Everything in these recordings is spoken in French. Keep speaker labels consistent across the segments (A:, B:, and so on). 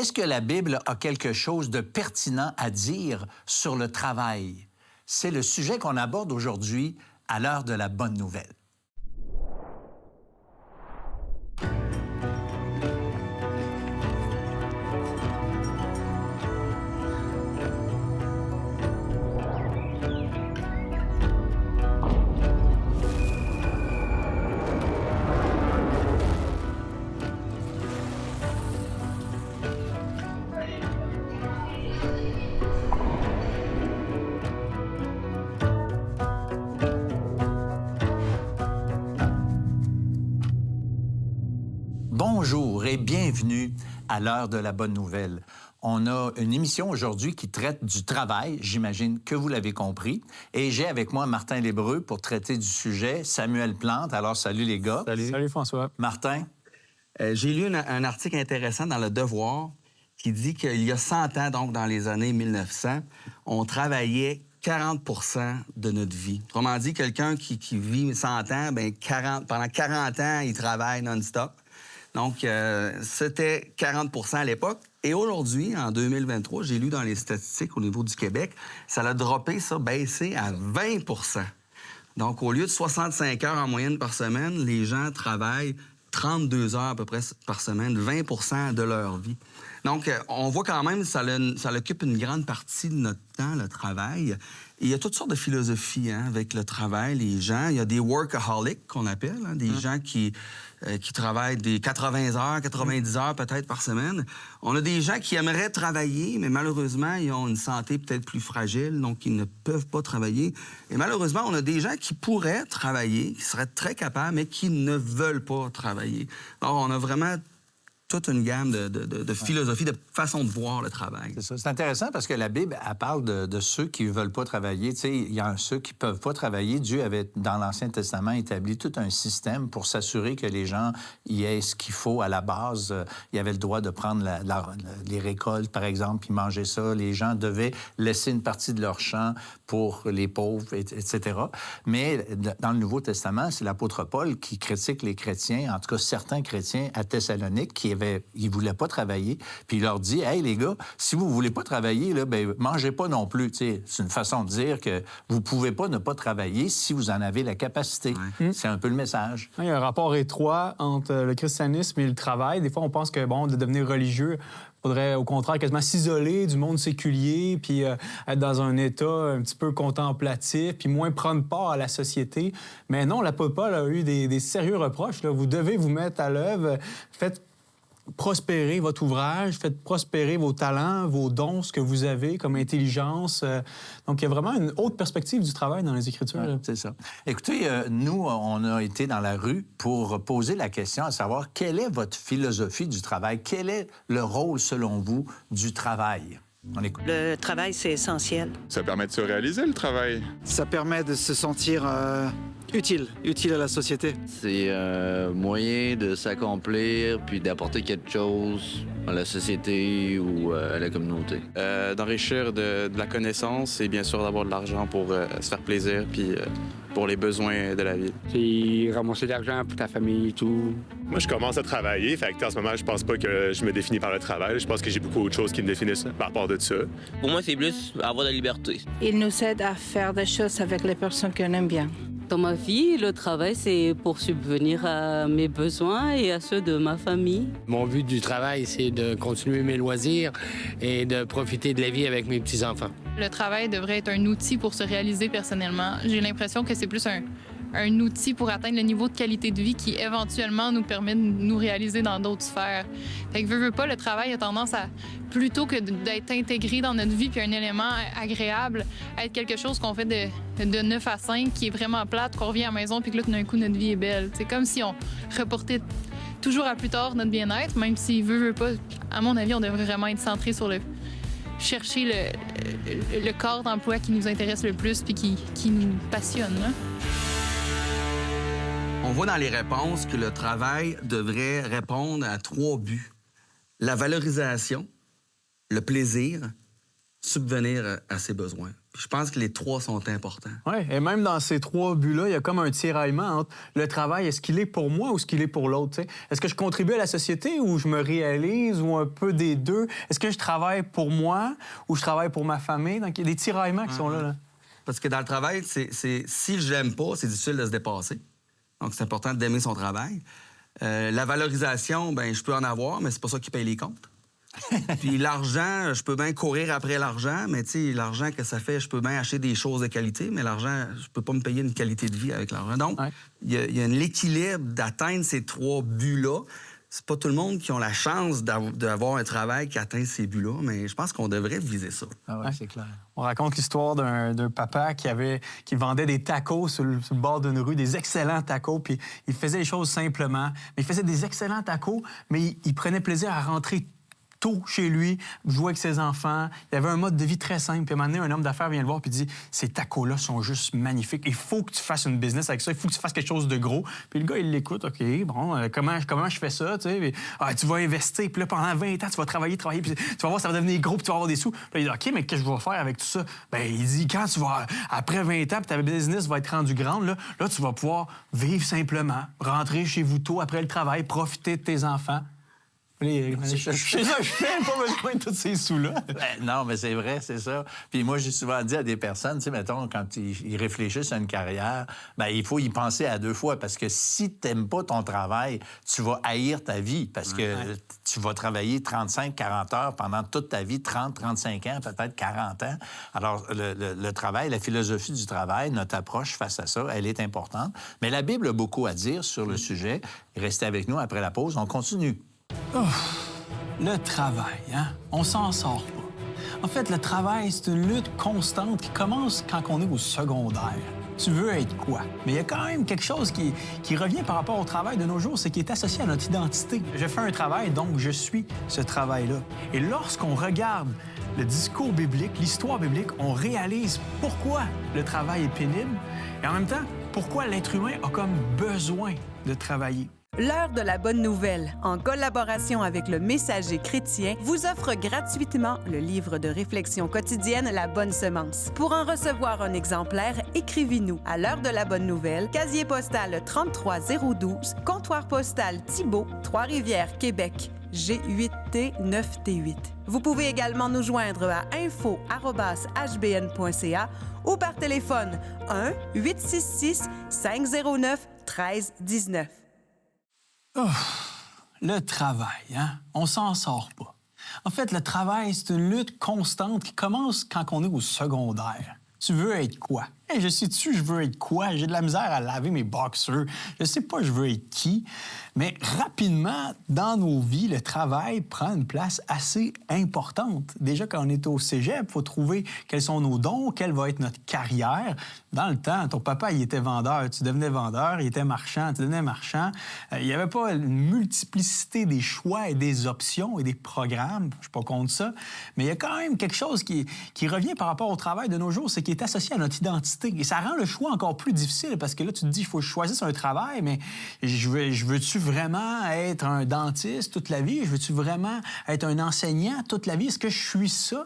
A: Est-ce que la Bible a quelque chose de pertinent à dire sur le travail? C'est le sujet qu'on aborde aujourd'hui à l'heure de la bonne nouvelle. Bonjour et bienvenue à l'heure de la bonne nouvelle. On a une émission aujourd'hui qui traite du travail, j'imagine que vous l'avez compris. Et j'ai avec moi Martin L'Hébreu pour traiter du sujet, Samuel Plante. Alors, salut les gars.
B: Salut. Salut François.
A: Martin.
C: J'ai lu un article intéressant dans Le Devoir qui dit qu'il y a 100 ans, donc dans les années 1900, on travaillait 40 de notre vie. Autrement dit, quelqu'un qui vit 100 ans, pendant 40 ans, il travaille non-stop. Donc, c'était 40 à l'époque. Et aujourd'hui, en 2023, j'ai lu dans les statistiques au niveau du Québec, ça a droppé, baissé à 20 Donc, au lieu de 65 heures en moyenne par semaine, les gens travaillent 32 heures à peu près par semaine, 20 de leur vie. Donc, on voit quand même que ça occupe une grande partie de notre temps, le travail. Et il y a toutes sortes de philosophies avec le travail, les gens. Il y a des workaholics qu'on appelle, des gens qui travaillent des 80 heures, 90 heures peut-être par semaine. On a des gens qui aimeraient travailler, mais malheureusement, ils ont une santé peut-être plus fragile, donc ils ne peuvent pas travailler. Et malheureusement, on a des gens qui pourraient travailler, qui seraient très capables, mais qui ne veulent pas travailler. Alors, on a vraiment toute une gamme de philosophie, de façon de voir le travail.
A: C'est ça. C'est intéressant parce que la Bible, elle parle de ceux qui ne veulent pas travailler. Tu sais, il y a ceux qui ne peuvent pas travailler. Dieu avait, dans l'Ancien Testament, établi tout un système pour s'assurer que les gens y aient ce qu'il faut à la base. Ils avaient le droit de prendre les récoltes, par exemple, puis manger ça. Les gens devaient laisser une partie de leur champ pour les pauvres, etc. Mais dans le Nouveau Testament, c'est l'apôtre Paul qui critique les chrétiens, en tout cas certains chrétiens à Thessalonique, qui ils ne voulaient pas travailler. Puis il leur dit, « Hey, les gars, si vous ne voulez pas travailler, là, mangez pas non plus. » C'est une façon de dire que vous ne pouvez pas ne pas travailler si vous en avez la capacité. Ouais. C'est un peu le message.
B: Il y a un rapport étroit entre le christianisme et le travail. Des fois, on pense que, de devenir religieux, il faudrait, au contraire, quasiment s'isoler du monde séculier, puis être dans un état un petit peu contemplatif, puis moins prendre part à la société. Mais non, l'apôtre Paul a eu des sérieux reproches. Là. Vous devez vous mettre à l'œuvre. Faites prospérer votre ouvrage, faites prospérer vos talents, vos dons, ce que vous avez comme intelligence. Donc, il y a vraiment une autre perspective du travail dans les Écritures.
A: Ouais, c'est ça. Écoutez, nous, on a été dans la rue pour poser la question à savoir quelle est votre philosophie du travail? Quel est le rôle, selon vous, du travail? On écoute.
D: Le travail, c'est essentiel.
E: Ça permet de se réaliser, le travail.
F: Ça permet de se sentir utile à la société.
G: C'est un moyen de s'accomplir puis d'apporter quelque chose à la société ou à la communauté.
H: D'enrichir de la connaissance et bien sûr d'avoir de l'argent pour se faire plaisir puis pour les besoins de la vie.
I: C'est ramasser de l'argent pour ta famille et tout.
E: Moi, je commence à travailler. Fait que, en ce moment, je pense pas que je me définis par le travail. Je pense que j'ai beaucoup d'autres choses qui me définissent par rapport de ça.
J: Pour moi, c'est plus avoir de la liberté.
K: Il nous aide à faire des choses avec les personnes qu'on aime bien.
L: Dans ma vie, le travail, c'est pour subvenir à mes besoins et à ceux de ma famille.
M: Mon but du travail, c'est de continuer mes loisirs et de profiter de la vie avec mes petits-enfants.
N: Le travail devrait être un outil pour se réaliser personnellement. J'ai l'impression que c'est plus un outil pour atteindre le niveau de qualité de vie qui, éventuellement, nous permet de nous réaliser dans d'autres sphères. Fait que veut pas, le travail a tendance à, plutôt que d'être intégré dans notre vie puis un élément agréable, à être quelque chose qu'on fait de 9 à 5, qui est vraiment plate, qu'on revient à la maison puis que là, tout d'un coup, notre vie est belle. C'est comme si on reportait toujours à plus tard notre bien-être, même si veut pas. À mon avis, on devrait vraiment être centré sur chercher le corps d'emploi qui nous intéresse le plus puis qui nous passionne. Là.
C: On voit dans les réponses que le travail devrait répondre à 3 buts. La valorisation, le plaisir, subvenir à ses besoins. Puis je pense que les 3 sont importants.
B: Oui, et même dans ces 3 buts-là, il y a comme un tiraillement entre le travail, est-ce qu'il est pour moi ou est-ce qu'il est pour l'autre? T'sais? Est-ce que je contribue à la société ou je me réalise ou un peu des deux? Est-ce que je travaille pour moi ou je travaille pour ma famille? Donc, il y a des tiraillements qui sont là.
C: Parce que dans le travail, si je l'aime pas, c'est difficile de se dépasser. Donc, c'est important d'aimer son travail. La valorisation, ben je peux en avoir, mais c'est pas ça qui paye les comptes. Puis l'argent, je peux bien courir après l'argent, mais tu sais, l'argent que ça fait, je peux bien acheter des choses de qualité, mais l'argent, je peux pas me payer une qualité de vie avec l'argent. Donc, il y a l'équilibre d'atteindre ces 3 buts-là. C'est pas tout le monde qui a la chance d'avoir un travail qui atteint ces buts-là, mais je pense qu'on devrait viser ça.
A: Ah ouais, c'est clair.
B: On raconte l'histoire d'un papa qui vendait des tacos sur le bord d'une rue, des excellents tacos, puis il faisait les choses simplement. Mais il faisait des excellents tacos, mais il prenait plaisir à rentrer tôt chez lui, jouer avec ses enfants. Il avait un mode de vie très simple. Puis à un moment donné, un homme d'affaires vient le voir et dit « Ces tacos-là sont juste magnifiques. Il faut que tu fasses une business avec ça. Il faut que tu fasses quelque chose de gros. » Puis le gars, il l'écoute. « OK, bon, comment je fais ça? » Tu vas investir. Puis là, pendant 20 ans, tu vas travailler. Puis tu vas voir, ça va devenir gros, puis tu vas avoir des sous. Puis là, il dit « OK, mais qu'est-ce que je vais faire avec tout ça? » Bien, il dit « Quand tu vas, après 20 ans, puis ta business va être rendue grande, là, tu vas pouvoir vivre simplement, rentrer chez vous tôt après le travail, profiter de tes enfants. » Je fais pas besoin de tous ces sous-là.
A: Non, mais c'est vrai, c'est ça. Puis moi, j'ai souvent dit à des personnes, tu sais, mettons, quand ils réfléchissent à une carrière, bien, il faut y penser à 2 fois parce que si tu n'aimes pas ton travail, tu vas haïr ta vie parce que tu vas travailler 35-40 heures pendant toute ta vie, 30-35 ans, peut-être 40 ans. Alors, le travail, la philosophie du travail, notre approche face à ça, elle est importante. Mais la Bible a beaucoup à dire sur le sujet. Restez avec nous après la pause. On continue.
B: Oh, le travail, hein? On s'en sort pas. En fait, le travail, c'est une lutte constante qui commence quand on est au secondaire. Tu veux être quoi? Mais il y a quand même quelque chose qui revient par rapport au travail de nos jours, c'est qui est associé à notre identité. Je fais un travail, donc je suis ce travail-là. Et lorsqu'on regarde le discours biblique, l'histoire biblique, on réalise pourquoi le travail est pénible et en même temps, pourquoi l'être humain a comme besoin de travailler.
D: L'heure de la bonne nouvelle, en collaboration avec le Messager chrétien, vous offre gratuitement le livre de réflexion quotidienne La Bonne Semence. Pour en recevoir un exemplaire, écrivez-nous à l'heure de la bonne nouvelle, casier postal 33012, comptoir postal Thibault, Trois-Rivières, Québec, G8T 9T8. Vous pouvez également nous joindre à info@hbn.ca ou par téléphone 1-866-509-1319.
B: Oh, le travail, hein? On s'en sort pas. En fait, le travail, c'est une lutte constante qui commence quand on est au secondaire. Tu veux être quoi? Hey, je sais-tu, je veux être quoi? J'ai de la misère à laver mes boxers. Je sais pas, je veux être qui. Mais rapidement, dans nos vies, le travail prend une place assez importante. Déjà, quand on est au cégep, il faut trouver quels sont nos dons, quelle va être notre carrière. Dans le temps, ton papa, il était vendeur, tu devenais vendeur. Il était marchand, tu devenais marchand. Il n'y avait pas une multiplicité des choix et des options et des programmes. Je ne suis pas contre ça. Mais il y a quand même quelque chose qui revient par rapport au travail de nos jours, c'est qu'il est associé à notre identité. Et ça rend le choix encore plus difficile parce que là, tu te dis, il faut que je choisisse un travail, mais je veux-tu vraiment être un dentiste toute la vie? Je veux-tu vraiment être un enseignant toute la vie? Est-ce que je suis ça?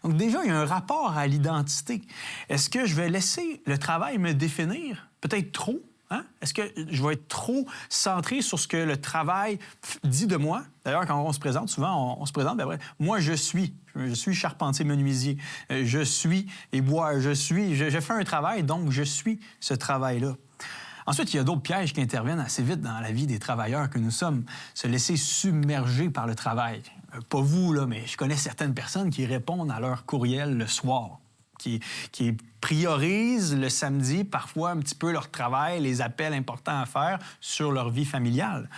B: Donc déjà, il y a un rapport à l'identité. Est-ce que je vais laisser le travail me définir? Peut-être trop. Hein? Est-ce que je vais être trop centré sur ce que le travail dit de moi? D'ailleurs, quand on se présente, souvent, on se présente, bien, moi, je suis charpentier menuisier, je suis éboueur, je fais un travail, donc je suis ce travail-là. Ensuite, il y a d'autres pièges qui interviennent assez vite dans la vie des travailleurs que nous sommes, se laisser submerger par le travail. Pas vous, là, mais je connais certaines personnes qui répondent à leur courriel le soir, qui priorisent le samedi parfois un petit peu leur travail, les appels importants à faire sur leur vie familiale.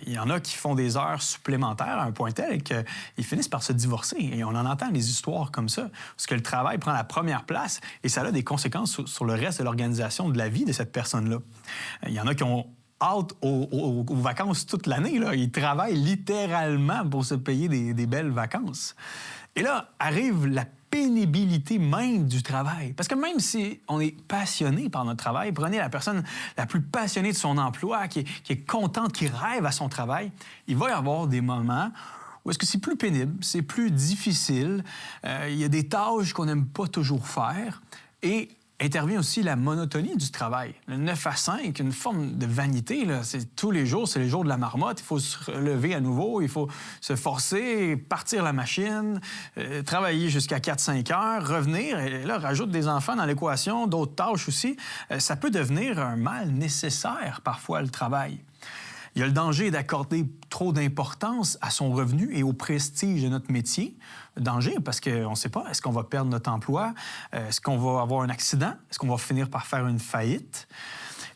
B: Il y en a qui font des heures supplémentaires à un point tel qu'ils finissent par se divorcer. Et on en entend des histoires comme ça, parce que le travail prend la première place et ça a des conséquences sur le reste de l'organisation de la vie de cette personne-là. Il y en a qui ont hâte aux vacances toute l'année. Là. Ils travaillent littéralement pour se payer des belles vacances. Et là arrive la pénibilité même du travail. Parce que même si on est passionné par notre travail, prenez la personne la plus passionnée de son emploi, qui est contente, qui rêve à son travail, il va y avoir des moments où est-ce que c'est plus pénible, c'est plus difficile, il y a des tâches qu'on n'aime pas toujours faire, et intervient aussi la monotonie du travail. Le 9 à 5, une forme de vanité, là, c'est tous les jours, c'est les jours de la marmotte, il faut se lever à nouveau, il faut se forcer, partir la machine, travailler jusqu'à 4-5 heures, revenir, et là, rajoute des enfants dans l'équation, d'autres tâches aussi. Ça peut devenir un mal nécessaire, parfois, le travail. Il y a le danger d'accorder trop d'importance à son revenu et au prestige de notre métier. Danger parce qu'on ne sait pas, est-ce qu'on va perdre notre emploi? Est-ce qu'on va avoir un accident? Est-ce qu'on va finir par faire une faillite?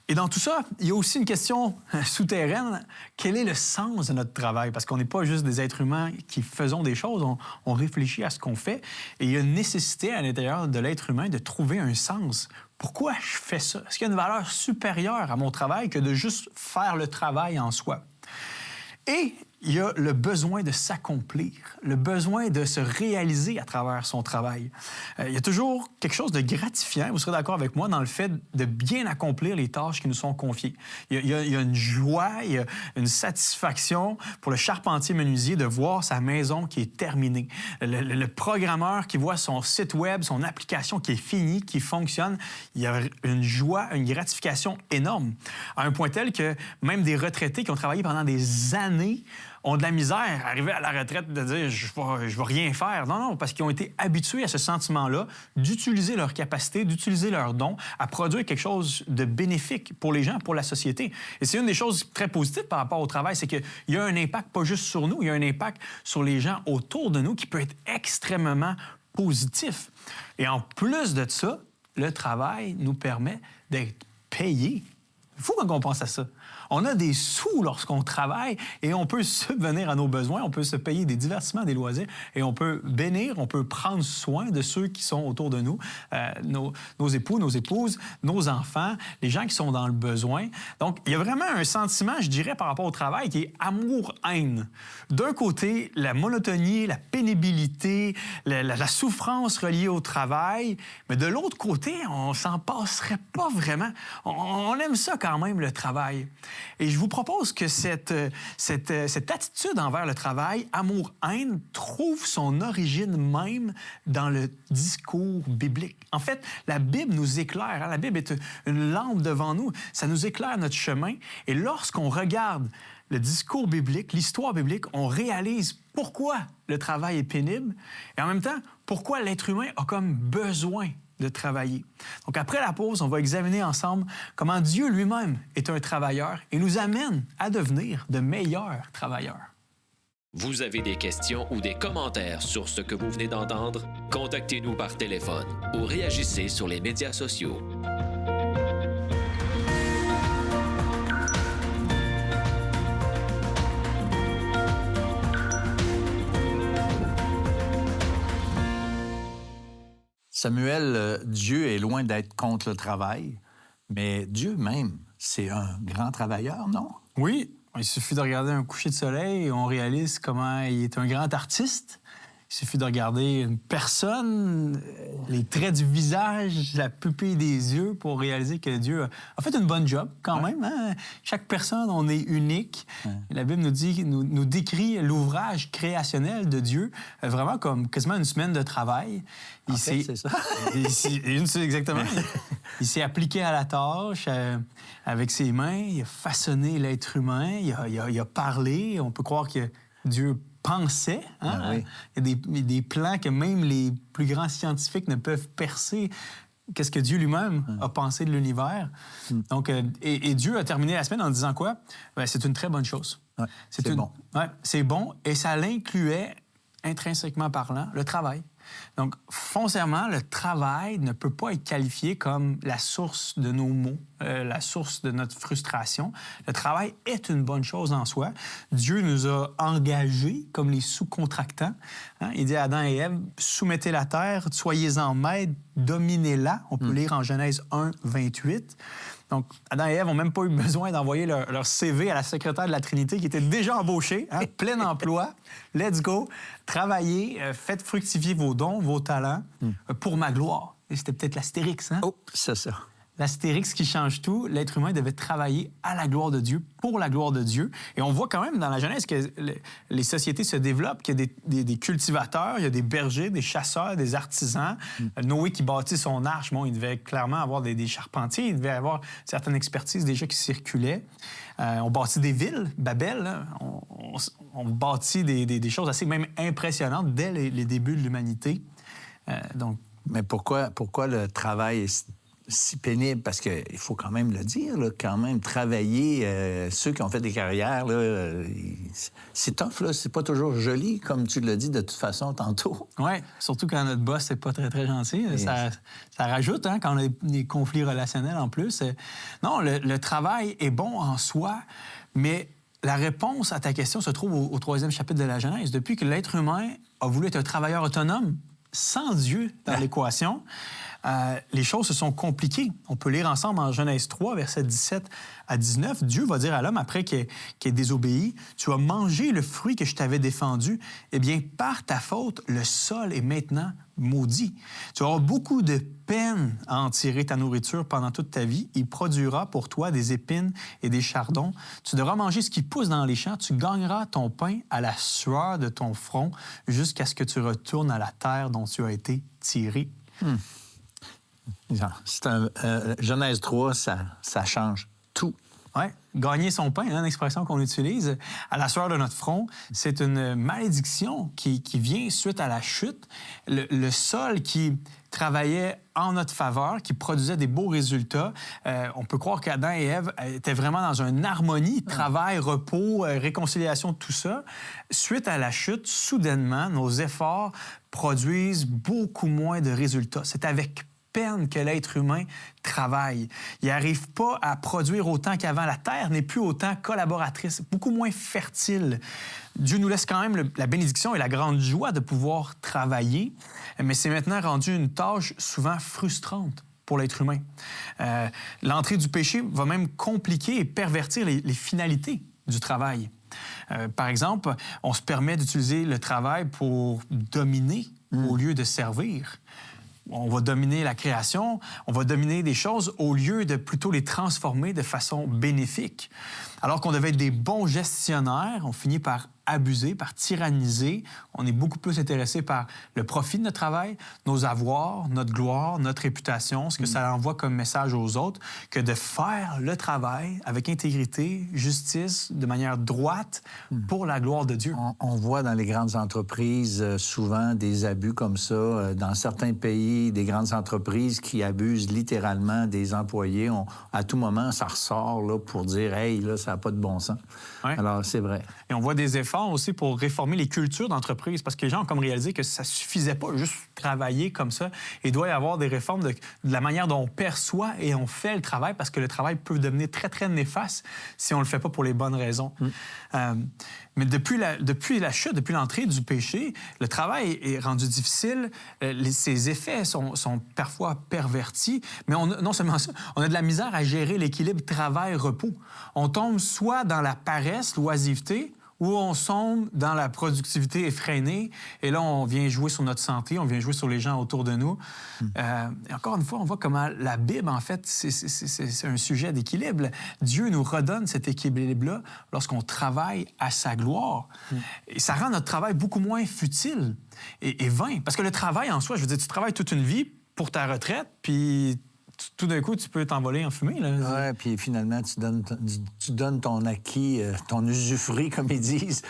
B: Et dans tout ça, il y a aussi une question souterraine. Quel est le sens de notre travail? Parce qu'on n'est pas juste des êtres humains qui faisons des choses, on réfléchit à ce qu'on fait. Et il y a une nécessité à l'intérieur de l'être humain de trouver un sens. Pourquoi je fais ça? Est-ce qu'il y a une valeur supérieure à mon travail que de juste faire le travail en soi? Et il y a le besoin de s'accomplir, le besoin de se réaliser à travers son travail. Il y a toujours quelque chose de gratifiant, vous serez d'accord avec moi, dans le fait de bien accomplir les tâches qui nous sont confiées. Il y a une joie, il y a une satisfaction pour le charpentier menuisier de voir sa maison qui est terminée. Le programmeur qui voit son site web, son application qui est finie, qui fonctionne. Il y a une joie, une gratification énorme, à un point tel que même des retraités qui ont travaillé pendant des années ont de la misère à arriver à la retraite de dire « je vais rien faire ». Non, parce qu'ils ont été habitués à ce sentiment-là d'utiliser leur capacité, d'utiliser leurs dons à produire quelque chose de bénéfique pour les gens, pour la société. Et c'est une des choses très positives par rapport au travail, c'est qu'il y a un impact pas juste sur nous, il y a un impact sur les gens autour de nous qui peut être extrêmement positif. Et en plus de ça, le travail nous permet d'être payés. Il faut qu'on pense à ça. On a des sous lorsqu'on travaille et on peut subvenir à nos besoins, on peut se payer des divertissements, des loisirs et on peut bénir, on peut prendre soin de ceux qui sont autour de nous, nos époux, nos épouses, nos enfants, les gens qui sont dans le besoin. Donc, il y a vraiment un sentiment, je dirais, par rapport au travail qui est amour-haine. D'un côté, la monotonie, la pénibilité, la souffrance reliée au travail, mais de l'autre côté, on s'en passerait pas vraiment. On aime ça quand même, le travail. Et je vous propose que cette attitude envers le travail, amour-haine, trouve son origine même dans le discours biblique. En fait, la Bible nous éclaire. Hein? La Bible est une lampe devant nous. Ça nous éclaire notre chemin. Et lorsqu'on regarde le discours biblique, l'histoire biblique, on réalise pourquoi le travail est pénible et en même temps, pourquoi l'être humain a comme besoin de travailler. Donc, après la pause, on va examiner ensemble comment Dieu lui-même est un travailleur et nous amène à devenir de meilleurs travailleurs.
O: Vous avez des questions ou des commentaires sur ce que vous venez d'entendre? Contactez-nous par téléphone ou réagissez sur les médias sociaux.
A: Samuel, Dieu est loin d'être contre le travail, mais Dieu même, c'est un grand travailleur, non?
B: Oui, il suffit de regarder un coucher de soleil et on réalise comment il est un grand artiste. Il suffit de regarder une personne, les traits du visage, la pupille des yeux pour réaliser que Dieu a fait une bonne job quand même. Hein? Chaque personne, on est unique. La Bible nous décrit l'ouvrage créationnel de Dieu vraiment comme quasiment une semaine de travail.
A: C'est ça.
B: Exactement. Il s'est appliqué à la tâche avec ses mains. Il a façonné l'être humain. Il a parlé. On peut croire que Dieu pensait. Hein? Ah oui. Il y a des plans que même les plus grands scientifiques ne peuvent percer. Qu'est-ce que Dieu lui-même a pensé de l'univers? Donc, et Dieu a terminé la semaine en disant quoi? Bien, c'est une très bonne chose.
A: Ouais, c'est bon.
B: Ouais, c'est bon. Et ça l'incluait, intrinsèquement parlant, le travail. Donc, foncièrement, le travail ne peut pas être qualifié comme la source de nos maux, la source de notre frustration. Le travail est une bonne chose en soi. Dieu nous a engagés comme les sous-contractants. Hein? Il dit à Adam et Ève, « Soumettez la terre, soyez-en maîtres, dominez-la. » On peut lire en Genèse 1, 28. Donc, Adam et Ève n'ont même pas eu besoin d'envoyer leur CV à la secrétaire de la Trinité qui était déjà embauchée, hein, plein emploi. Let's go, travaillez, faites fructifier vos dons, vos talents pour ma gloire. Et c'était peut-être l'astérix, hein?
A: Oh, c'est ça.
B: l'astérix qui change tout, l'être humain devait travailler à la gloire de Dieu, pour la gloire de Dieu. Et on voit quand même dans la Genèse que les sociétés se développent, qu'il y a des cultivateurs, il y a des bergers, des chasseurs, des artisans. Noé qui bâtit son arche, bon, il devait clairement avoir des charpentiers, il devait avoir certaines expertises déjà qui circulaient. On bâtit des villes, Babel, là. On bâtit des choses assez même impressionnantes dès les débuts de l'humanité.
A: Mais pourquoi le travail est si pénible? Parce qu'il faut quand même le dire, là, quand même, travailler, ceux qui ont fait des carrières, là, c'est tough, là, c'est pas toujours joli, comme tu l'as dit de toute façon tantôt.
B: Oui, surtout quand notre boss n'est pas très, très gentil. Ça rajoute, hein, quand on a des conflits relationnels en plus. Non, le travail est bon en soi, mais la réponse à ta question se trouve au 3e chapitre de la Genèse. Depuis que l'être humain a voulu être un travailleur autonome, sans Dieu dans l'équation, les choses se sont compliquées. On peut lire ensemble en Genèse 3, versets 17 à 19. Dieu va dire à l'homme, après qu'il ait désobéi, « Tu as mangé le fruit que je t'avais défendu. Eh bien, par ta faute, le sol est maintenant maudit. Tu auras beaucoup de peine à en tirer ta nourriture pendant toute ta vie. Il produira pour toi des épines et des chardons. Tu devras manger ce qui pousse dans les champs. Tu gagneras ton pain à la sueur de ton front jusqu'à ce que tu retournes à la terre dont tu as été tiré. »
A: C'est Genèse 3, ça change tout.
B: Oui, gagner son pain, hein, une expression qu'on utilise, à la sueur de notre front, c'est une malédiction qui vient suite à la chute. Le sol qui travaillait en notre faveur, qui produisait des beaux résultats. On peut croire qu'Adam et Ève étaient vraiment dans une harmonie, travail, repos, réconciliation, tout ça. Suite à la chute, soudainement, nos efforts produisent beaucoup moins de résultats. C'est avec peine que l'être humain travaille. Il n'arrive pas à produire autant qu'avant. La terre n'est plus autant collaboratrice, beaucoup moins fertile. Dieu nous laisse quand même la bénédiction et la grande joie de pouvoir travailler, mais c'est maintenant rendu une tâche souvent frustrante pour l'être humain. L'entrée du péché va même compliquer et pervertir les finalités du travail. Par exemple, on se permet d'utiliser le travail pour dominer au lieu de servir. On va dominer la création, on va dominer des choses au lieu de plutôt les transformer de façon bénéfique. Alors qu'on devait être des bons gestionnaires, on finit par abuser, par tyranniser. On est beaucoup plus intéressé par le profit de notre travail, nos avoirs, notre gloire, notre réputation, ce que ça envoie comme message aux autres, que de faire le travail avec intégrité, justice, de manière droite, pour la gloire de Dieu.
A: On voit dans les grandes entreprises souvent des abus comme ça. Dans certains pays, des grandes entreprises qui abusent littéralement des employés. À tout moment, ça ressort là, pour dire « Hey, là, ça n'a pas de bon sens. Ouais. » Alors, c'est vrai.
B: Et on voit des efforts aussi pour réformer les cultures d'entreprise, parce que les gens ont comme réalisé que ça suffisait pas juste travailler comme ça. Il doit y avoir des réformes de la manière dont on perçoit et on fait le travail, parce que le travail peut devenir très, très néfaste si on le fait pas pour les bonnes raisons. Mais depuis la chute, depuis l'entrée du péché, le travail est rendu difficile. Ses effets sont parfois pervertis. Mais non seulement ça, on a de la misère à gérer l'équilibre travail-repos. On tombe soit dans la paresse, l'oisiveté, ou on sombre dans la productivité effrénée, et là, on vient jouer sur notre santé, on vient jouer sur les gens autour de nous. Et encore une fois, on voit comment la Bible, en fait, c'est un sujet d'équilibre. Dieu nous redonne cet équilibre-là lorsqu'on travaille à sa gloire. Et ça rend notre travail beaucoup moins futile et vain. Parce que le travail en soi, je veux dire, tu travailles toute une vie pour ta retraite, puis tout d'un coup, tu peux t'envoler en fumée.
A: Oui, puis finalement, tu donnes ton acquis, ton usufruit, comme ils disent,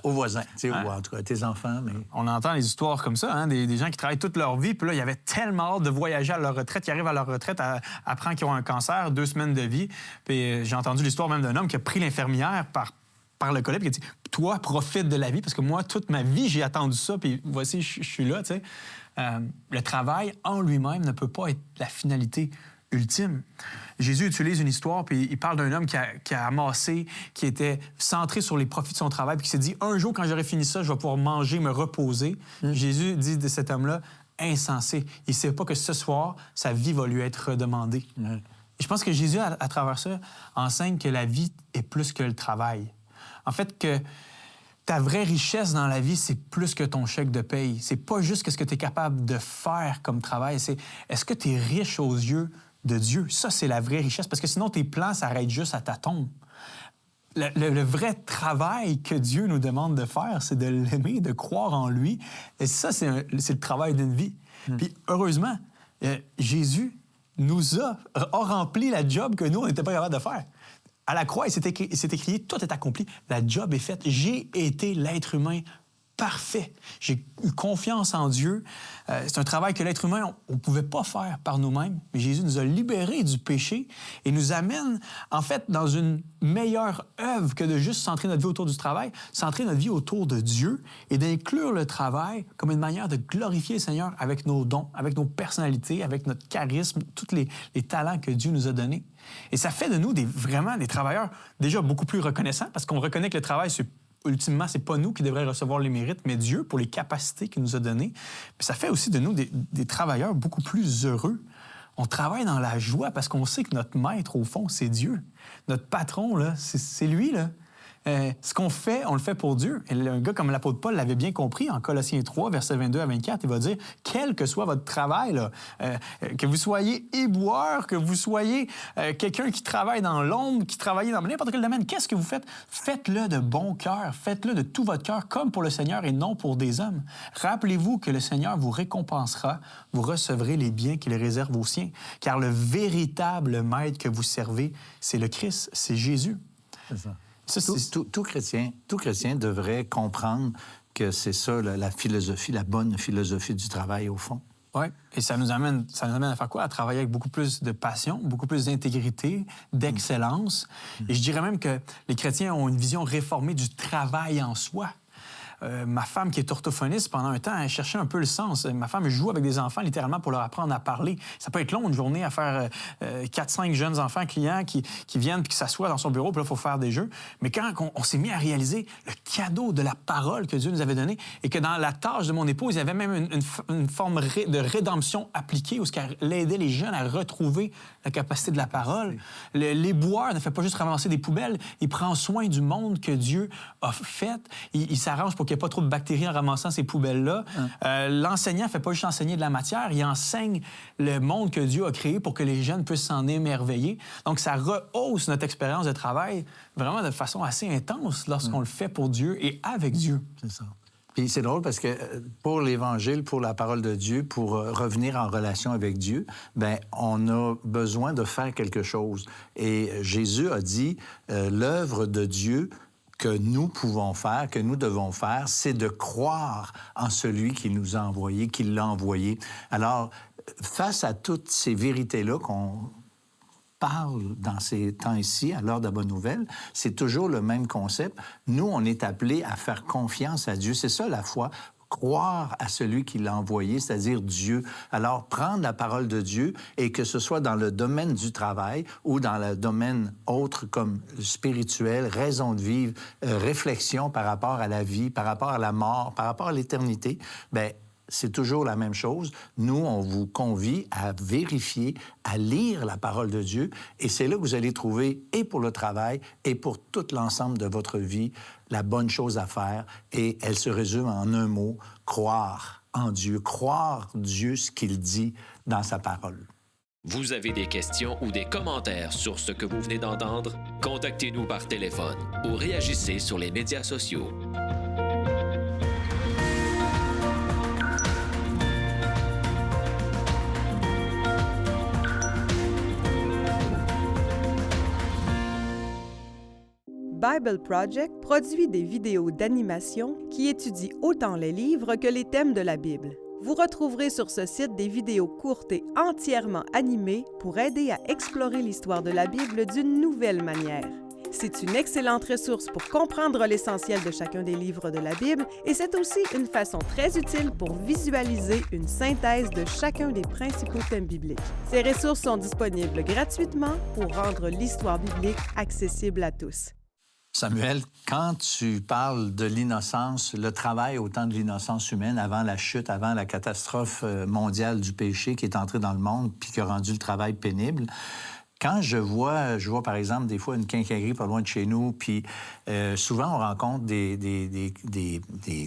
A: aux voisins, ou en tout cas à tes enfants. Mais...
B: On entend les histoires comme ça, hein, des gens qui travaillent toute leur vie, puis là, ils avaient tellement hâte de voyager à leur retraite, ils arrivent à leur retraite, apprennent qu'ils ont un cancer, 2 semaines de vie. Puis j'ai entendu l'histoire même d'un homme qui a pris l'infirmière par le collet, puis il a dit « Toi, profite de la vie, parce que moi, toute ma vie, j'ai attendu ça, puis voici, je suis là, tu sais. » Le travail en lui-même ne peut pas être la finalité ultime. Jésus utilise une histoire, puis il parle d'un homme qui a amassé, qui était centré sur les profits de son travail, puis qui s'est dit « Un jour, quand j'aurai fini ça, je vais pouvoir manger, me reposer. » Jésus dit de cet homme-là « Insensé. » Il ne sait pas que ce soir, sa vie va lui être redemandée. Et je pense que Jésus, à travers ça, enseigne que la vie est plus que le travail. En fait, que ta vraie richesse dans la vie, c'est plus que ton chèque de paye. C'est pas juste ce que tu es capable de faire comme travail, c'est est-ce que tu es riche aux yeux de Dieu. Ça, c'est la vraie richesse, parce que sinon, tes plans s'arrêtent juste à ta tombe. Le vrai travail que Dieu nous demande de faire, c'est de l'aimer, de croire en lui. Et ça, c'est le travail d'une vie. Puis, heureusement, Jésus nous a rempli la job que nous, on n'était pas capable de faire. À la croix, il s'est écrit, tout est accompli. La job est faite. J'ai été l'être humain parfait. J'ai eu confiance en Dieu. C'est un travail que l'être humain, on ne pouvait pas faire par nous-mêmes. Mais Jésus nous a libérés du péché et nous amène, en fait, dans une meilleure œuvre que de juste centrer notre vie autour du travail, centrer notre vie autour de Dieu et d'inclure le travail comme une manière de glorifier le Seigneur avec nos dons, avec nos personnalités, avec notre charisme, tous les talents que Dieu nous a donnés. Et ça fait de nous vraiment des travailleurs déjà beaucoup plus reconnaissants parce qu'on reconnaît que le travail, ultimement, c'est pas nous qui devrions recevoir les mérites, mais Dieu pour les capacités qu'il nous a données. Puis ça fait aussi de nous des travailleurs beaucoup plus heureux. On travaille dans la joie parce qu'on sait que notre maître, au fond, c'est Dieu. Notre patron, là, c'est lui, là. Ce qu'on fait, on le fait pour Dieu. Et un gars comme l'apôtre Paul l'avait bien compris en Colossiens 3, versets 22 à 24. Il va dire, quel que soit votre travail, là, que vous soyez éboueur, que vous soyez quelqu'un qui travaille dans l'ombre, qui travaille dans n'importe quel domaine, qu'est-ce que vous faites? Faites-le de bon cœur, faites-le de tout votre cœur, comme pour le Seigneur et non pour des hommes. Rappelez-vous que le Seigneur vous récompensera, vous recevrez les biens qu'il réserve aux siens. Car le véritable maître que vous servez, c'est le Christ, c'est Jésus.
A: C'est ça. Tout chrétien devrait comprendre que c'est ça, la philosophie, la bonne philosophie du travail, au fond.
B: Oui, et ça nous amène à faire quoi? À travailler avec beaucoup plus de passion, beaucoup plus d'intégrité, d'excellence. Et je dirais même que les chrétiens ont une vision réformée du travail en soi. Ma femme, qui est orthophoniste, pendant un temps, elle cherchait un peu le sens. Ma femme joue avec des enfants, littéralement, pour leur apprendre à parler. Ça peut être long, une journée, à faire 4-5 jeunes enfants clients qui viennent puis qui s'assoient dans son bureau, puis là, il faut faire des jeux. Mais quand on s'est mis à réaliser le cadeau de la parole que Dieu nous avait donné et que dans la tâche de mon épouse, il y avait même une forme de rédemption appliquée où elle aidait les jeunes à retrouver la capacité de la parole. L'éboueur ne fait pas juste ramasser des poubelles, il prend soin du monde que Dieu a fait. Il s'arrange pour qu'il n'y ait pas trop de bactéries en ramassant ces poubelles-là. L'enseignant ne fait pas juste enseigner de la matière, il enseigne le monde que Dieu a créé pour que les jeunes puissent s'en émerveiller. Donc, ça rehausse notre expérience de travail vraiment de façon assez intense lorsqu'on le fait pour Dieu et avec Dieu.
A: C'est ça. Puis c'est drôle parce que pour l'Évangile, pour la parole de Dieu, pour revenir en relation avec Dieu, bien, on a besoin de faire quelque chose. Et Jésus a dit, l'œuvre de Dieu que nous pouvons faire, que nous devons faire, c'est de croire en celui qui nous a envoyés, qui l'a envoyé. Alors, face à toutes ces vérités-là qu'on parle dans ces temps-ci, à l'heure de la bonne nouvelle, c'est toujours le même concept. Nous, on est appelés à faire confiance à Dieu. C'est ça, la foi. Croire à celui qui l'a envoyé, c'est-à-dire Dieu. Alors, prendre la parole de Dieu et que ce soit dans le domaine du travail ou dans le domaine autre comme spirituel, raison de vivre, réflexion par rapport à la vie, par rapport à la mort, par rapport à l'éternité, bien, c'est toujours la même chose. Nous, on vous convie à vérifier, à lire la parole de Dieu, et c'est là que vous allez trouver, et pour le travail, et pour tout l'ensemble de votre vie, la bonne chose à faire, et elle se résume en un mot, croire en Dieu, croire Dieu ce qu'il dit dans sa parole.
O: Vous avez des questions ou des commentaires sur ce que vous venez d'entendre? Contactez-nous par téléphone ou réagissez sur les médias sociaux.
D: Bible Project produit des vidéos d'animation qui étudient autant les livres que les thèmes de la Bible. Vous retrouverez sur ce site des vidéos courtes et entièrement animées pour aider à explorer l'histoire de la Bible d'une nouvelle manière. C'est une excellente ressource pour comprendre l'essentiel de chacun des livres de la Bible et c'est aussi une façon très utile pour visualiser une synthèse de chacun des principaux thèmes bibliques. Ces ressources sont disponibles gratuitement pour rendre l'histoire biblique accessible à tous.
A: Samuel, quand tu parles de l'innocence, le travail au temps de l'innocence humaine, avant la chute, avant la catastrophe mondiale du péché qui est entrée dans le monde puis qui a rendu le travail pénible, quand je vois par exemple des fois une quincaillerie pas loin de chez nous, puis souvent on rencontre des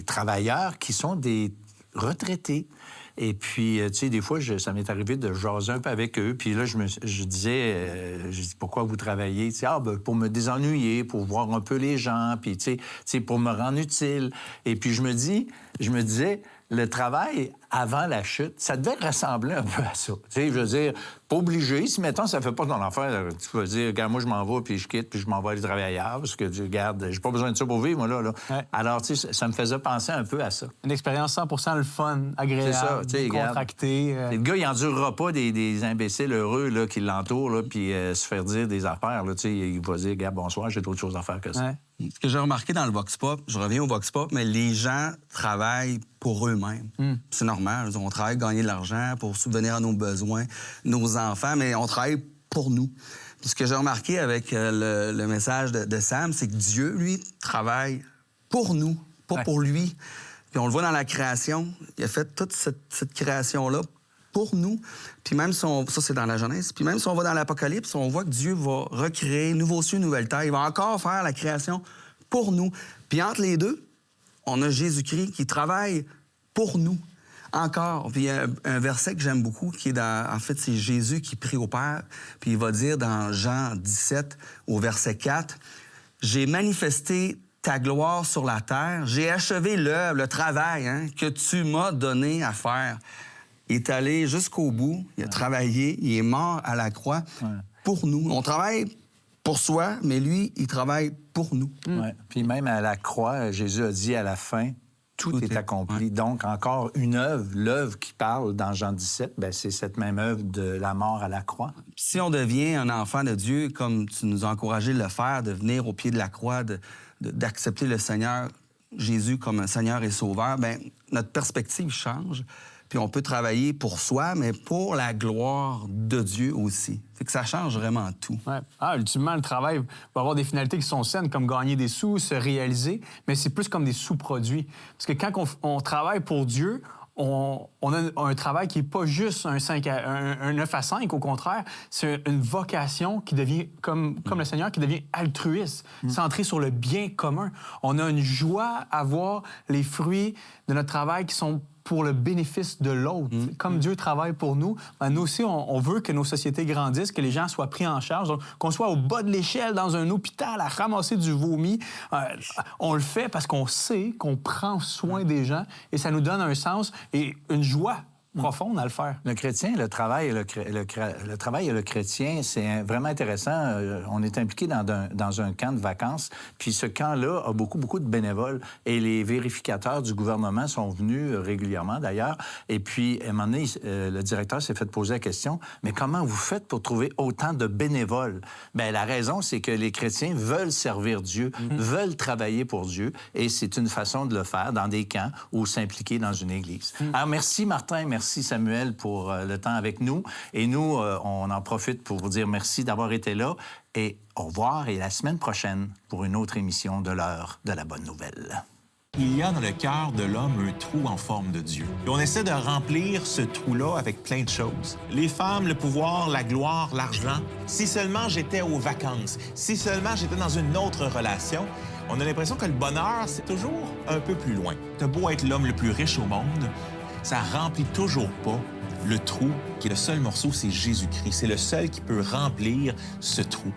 A: travailleurs qui sont des retraités, Et puis, tu sais, des fois, ça m'est arrivé de jaser un peu avec eux. Puis là, je disais, pourquoi vous travaillez? Tu sais, pour me désennuyer, pour voir un peu les gens, puis tu sais, pour me rendre utile. Et puis, je me disais, le travail avant la chute, ça devait ressembler un peu à ça. Tu sais, je veux dire, pas obligé. Si, mettons, ça fait pas ton affaire, tu vas dire, regarde, moi, je m'en vais, puis je quitte, puis je m'en vais aller travailler ailleurs, parce que, regarde, j'ai pas besoin de ça pour vivre, moi, là.
B: Ouais.
A: Alors, tu sais, ça me faisait penser un peu à ça.
B: Une expérience 100 le fun, agréable,
A: C'est ça, tu sais,
B: décontracté.
A: Le gars, il endurera pas des imbéciles heureux là, qui l'entourent, là, puis se faire dire des affaires. Là, tu sais, il va dire, regarde, bonsoir, j'ai d'autres choses à faire que ça.
B: Ouais.
C: Ce que j'ai remarqué dans le Vox Pop, je reviens au Vox Pop, mais les gens travaillent pour eux-mêmes. C'est normal. On travaille pour gagner de l'argent, pour subvenir à nos besoins, nos enfants, mais on travaille pour nous. Puis ce que j'ai remarqué avec le message de Sam, c'est que Dieu, lui, travaille pour nous, pas pour lui. Puis on le voit dans la création. Il a fait toute cette création-là pour nous. Puis même si ça, c'est dans la Genèse. Puis même si on va dans l'Apocalypse, on voit que Dieu va recréer nouveaux cieux, nouvelle terre. Il va encore faire la création pour nous. Puis entre les deux, on a Jésus-Christ qui travaille pour nous. Encore. Puis il y a un verset que j'aime beaucoup qui est dans... En fait, c'est Jésus qui prie au Père. Puis il va dire dans Jean 17, au verset 4, « J'ai manifesté ta gloire sur la terre. J'ai achevé l'œuvre, le travail que tu m'as donné à faire. » Il est allé jusqu'au bout, il a travaillé, il est mort à la croix pour nous. On travaille pour soi, mais lui, il travaille pour nous.
A: Ouais. Puis même à la croix, Jésus a dit à la fin, tout est accompli.
C: Ouais.
A: Donc, encore une œuvre, l'œuvre qui parle dans Jean 17, bien, c'est cette même œuvre de la mort à la croix.
C: Si on devient un enfant de Dieu, comme tu nous as encouragé de le faire, de venir au pied de la croix, d'accepter le Seigneur Jésus comme un Seigneur et Sauveur, bien, notre perspective change. Puis on peut travailler pour soi, mais pour la gloire de Dieu aussi. Fait que ça change vraiment tout.
B: Ouais. Ultimement, le travail va avoir des finalités qui sont saines, comme gagner des sous, se réaliser, mais c'est plus comme des sous-produits. Parce que quand on travaille pour Dieu, on a un travail qui n'est pas juste un 9 à 5, au contraire, c'est une vocation qui devient, comme le Seigneur, qui devient altruiste, centré sur le bien commun. On a une joie à voir les fruits de notre travail qui sont pour le bénéfice de l'autre. Comme Dieu travaille pour nous, ben nous aussi, on veut que nos sociétés grandissent, que les gens soient pris en charge, donc qu'on soit au bas de l'échelle dans un hôpital à ramasser du vomi. On le fait parce qu'on sait qu'on prend soin des gens et ça nous donne un sens et une joie profonde à le faire.
A: Le chrétien, le travail et le chrétien, c'est vraiment intéressant. On est impliqué dans un camp de vacances, puis ce camp-là a beaucoup de bénévoles et les vérificateurs du gouvernement sont venus régulièrement, d'ailleurs. Et puis, à un moment donné, le directeur s'est fait poser la question, mais comment vous faites pour trouver autant de bénévoles? Bien, la raison, c'est que les chrétiens veulent servir Dieu, veulent travailler pour Dieu, et c'est une façon de le faire dans des camps ou s'impliquer dans une église. Alors, merci Martin, merci Samuel pour le temps avec nous. Et nous, on en profite pour vous dire merci d'avoir été là. Et au revoir et la semaine prochaine pour une autre émission de l'heure de la bonne nouvelle.
P: Il y a dans le cœur de l'homme un trou en forme de Dieu. Et on essaie de remplir ce trou-là avec plein de choses. Les femmes, le pouvoir, la gloire, l'argent. Si seulement j'étais aux vacances, si seulement j'étais dans une autre relation, on a l'impression que le bonheur, c'est toujours un peu plus loin. T'as beau être l'homme le plus riche au monde, ça remplit toujours pas le trou, qui est le seul morceau, c'est Jésus-Christ. C'est le seul qui peut remplir ce trou.